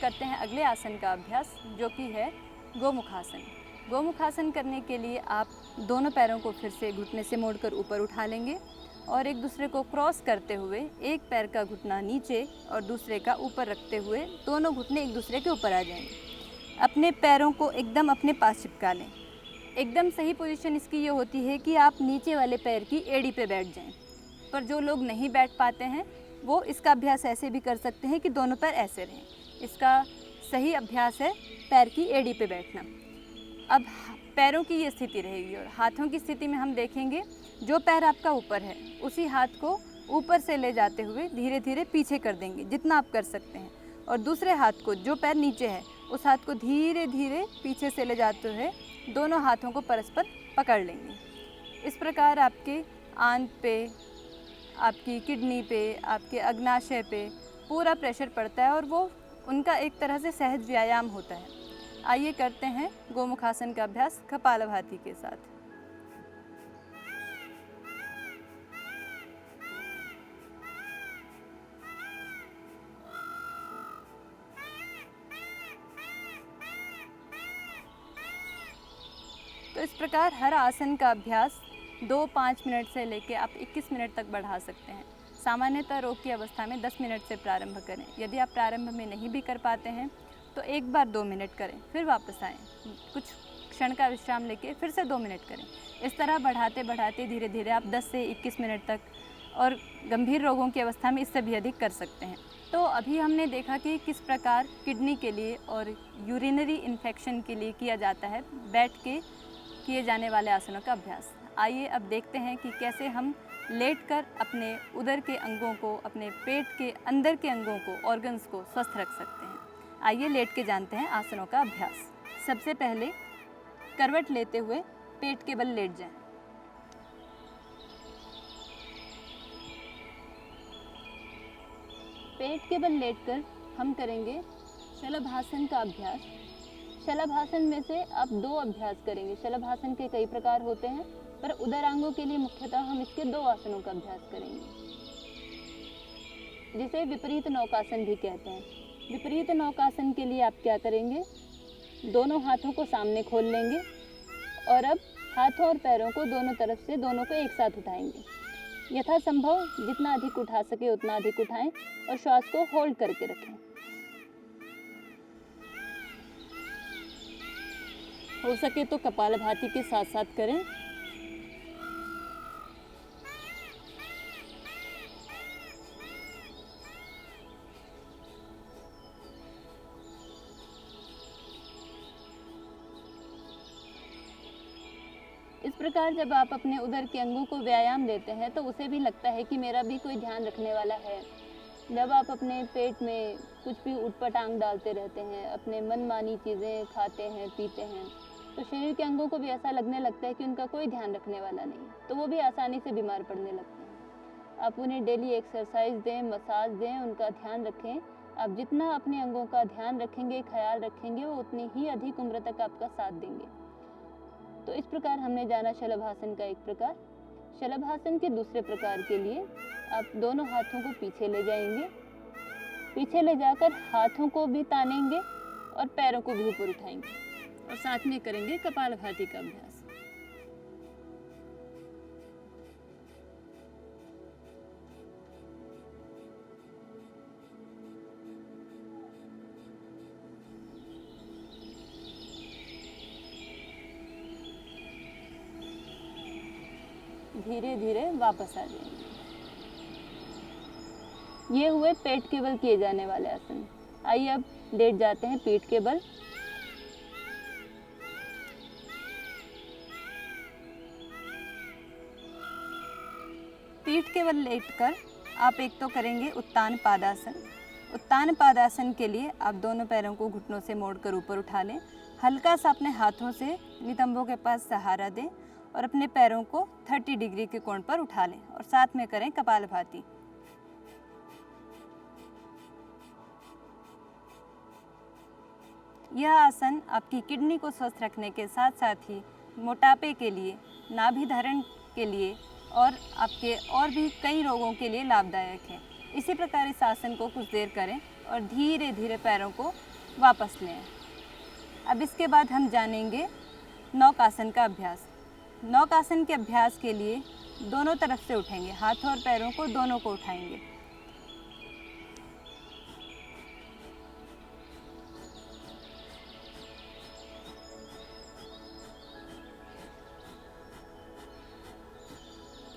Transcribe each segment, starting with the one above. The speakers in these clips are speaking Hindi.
करते हैं अगले आसन का अभ्यास, जो कि है गोमुखासन। गोमुखासन करने के लिए आप दोनों पैरों को फिर से घुटने से मोड़कर ऊपर उठा लेंगे और एक दूसरे को क्रॉस करते हुए एक पैर का घुटना नीचे और दूसरे का ऊपर रखते हुए दोनों घुटने एक दूसरे के ऊपर आ जाएंगे। अपने पैरों को एकदम अपने पास चिपका लें। एकदम सही पोजीशन इसकी ये होती है कि आप नीचे वाले पैर की एड़ी पे बैठ जाएं। पर जो लोग नहीं बैठ पाते हैं वो इसका अभ्यास ऐसे भी कर सकते हैं कि दोनों पैर ऐसे रहें। इसका सही अभ्यास है पैर की एड़ी पे बैठना। अब पैरों की ये स्थिति रहेगी और हाथों की स्थिति में हम देखेंगे जो पैर आपका ऊपर है उसी हाथ को ऊपर से ले जाते हुए धीरे धीरे पीछे कर देंगे जितना आप कर सकते हैं, और दूसरे हाथ को जो पैर नीचे है उस हाथ को धीरे धीरे पीछे से ले जाते हुए दोनों हाथों को परस्पर पकड़ लेंगे। इस प्रकार आपके आंत पे, आपकी किडनी पे, आपके अग्नाशय पे पूरा प्रेशर पड़ता है और वो उनका एक तरह से सहज व्यायाम होता है। आइए करते हैं गोमुखासन का अभ्यास कपालभाति के साथ। तो इस प्रकार हर आसन का अभ्यास 2-5 मिनट से लेकर आप 21 मिनट तक बढ़ा सकते हैं। सामान्यतः रोग की अवस्था में 10 मिनट से प्रारंभ करें। यदि आप प्रारंभ में नहीं भी कर पाते हैं तो एक बार 2 मिनट करें, फिर वापस आएँ, कुछ क्षण का विश्राम लेके फिर से 2 मिनट करें। इस तरह बढ़ाते बढ़ाते धीरे धीरे आप 10 से 21 मिनट तक और गंभीर रोगों की अवस्था में इससे भी अधिक कर सकते हैं। तो अभी हमने देखा कि किस प्रकार किडनी के लिए और यूरिनरी इन्फेक्शन के लिए किया जाता है बैठ के किए जाने वाले आसनों का अभ्यास। आइए अब देखते हैं कि कैसे हम लेटकर अपने उदर के अंगों को, अपने पेट के अंदर के अंगों को, ऑर्गन्स को स्वस्थ रख सकते हैं। आइए लेट के जानते हैं आसनों का अभ्यास। सबसे पहले करवट लेते हुए पेट के बल लेट जाएं। पेट के बल लेटकर हम करेंगे शलभासन का अभ्यास। शलभासन में से आप 2 अभ्यास करेंगे। शलभासन के कई प्रकार होते हैं पर उदरांगों के लिए मुख्यतः हम इसके 2 आसनों का अभ्यास करेंगे, जिसे विपरीत नौकासन भी कहते हैं। विपरीत नौकासन के लिए आप क्या करेंगे, दोनों हाथों को सामने खोल लेंगे और अब हाथों और पैरों को दोनों तरफ से दोनों को एक साथ उठाएंगे। यथासंभव जितना अधिक उठा सके उतना अधिक उठाएं और श्वास को होल्ड करके रखें। हो सके तो कपालभाति के साथ साथ करें। इस प्रकार जब आप अपने उदर के अंगों को व्यायाम देते हैं तो उसे भी लगता है कि मेरा भी कोई ध्यान रखने वाला है। जब आप अपने पेट में कुछ भी उटपटांग डालते रहते हैं, अपने मनमानी चीज़ें खाते हैं, पीते हैं, तो शरीर के अंगों को भी ऐसा लगने लगता है कि उनका कोई ध्यान रखने वाला नहीं, तो वो भी आसानी से बीमार पड़ने लगते हैं। आप उन्हें डेली एक्सरसाइज दें, मसाज दें, उनका ध्यान रखें। आप जितना अपने अंगों का ध्यान रखेंगे, ख्याल रखेंगे, वो उतनी ही अधिक उम्र तक आपका साथ देंगे। तो इस प्रकार हमने जाना शलभासन का एक प्रकार। शलभासन के दूसरे प्रकार के लिए आप दोनों हाथों को पीछे ले जाएंगे। पीछे ले जाकर हाथों को भी तानेंगे और पैरों को भी ऊपर उठाएंगे और साथ में करेंगे कपालभाति का अभ्यास। धीरे धीरे वापस आ जाएंगे। ये हुए पेट के बल किए जाने वाले आसन। आइए अब लेट जाते हैं पीठ के बल। पीठ के बल लेटकर आप एक तो करेंगे उत्तान पादासन। उत्तान पादासन के लिए आप दोनों पैरों को घुटनों से मोड़कर ऊपर उठा लें। हल्का सा अपने हाथों से नितंबों के पास सहारा दें और अपने पैरों को 30 डिग्री के कोण पर उठा लें और साथ में करें कपालभाति। यह आसन आपकी किडनी को स्वस्थ रखने के साथ साथ ही मोटापे के लिए, नाभि धारण के लिए और आपके और भी कई रोगों के लिए लाभदायक है। इसी प्रकार इस आसन को कुछ देर करें और धीरे धीरे पैरों को वापस लें। अब इसके बाद हम जानेंगे नौकासन का अभ्यास। नौकासन के अभ्यास के लिए दोनों तरफ से उठेंगे, हाथों और पैरों को दोनों को उठाएंगे।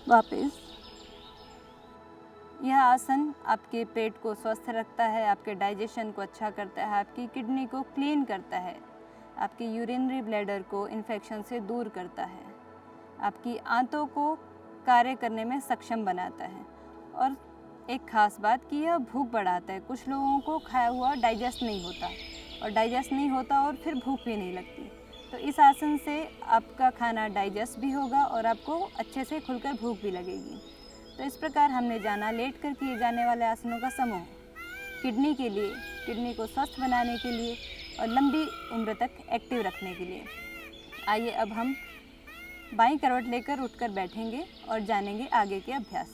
वापस। यह आसन आपके पेट को स्वस्थ रखता है, आपके डाइजेशन को अच्छा करता है, आपकी किडनी को क्लीन करता है, आपकी यूरिनरी ब्लैडर को इन्फेक्शन से दूर करता है, आपकी आंतों को कार्य करने में सक्षम बनाता है। और एक ख़ास बात कि यह भूख बढ़ाता है। कुछ लोगों को खाया हुआ डाइजेस्ट नहीं होता और फिर भूख भी नहीं लगती। तो इस आसन से आपका खाना डाइजेस्ट भी होगा और आपको अच्छे से खुलकर भूख भी लगेगी। तो इस प्रकार हमने जाना लेट कर किए जाने वाले आसनों का समूह किडनी के लिए, किडनी को स्वस्थ बनाने के लिए और लंबी उम्र तक एक्टिव रखने के लिए। आइए अब हम बाईं करवट लेकर उठकर बैठेंगे और जानेंगे आगे के अभ्यास।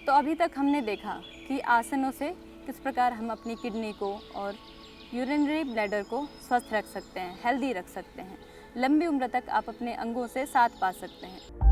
तो अभी तक हमने देखा कि आसनों से किस प्रकार हम अपनी किडनी को और यूरिनरी ब्लैडर को स्वस्थ रख सकते हैं, हेल्दी रख सकते हैं। लंबी उम्र तक आप अपने अंगों से साथ पा सकते हैं।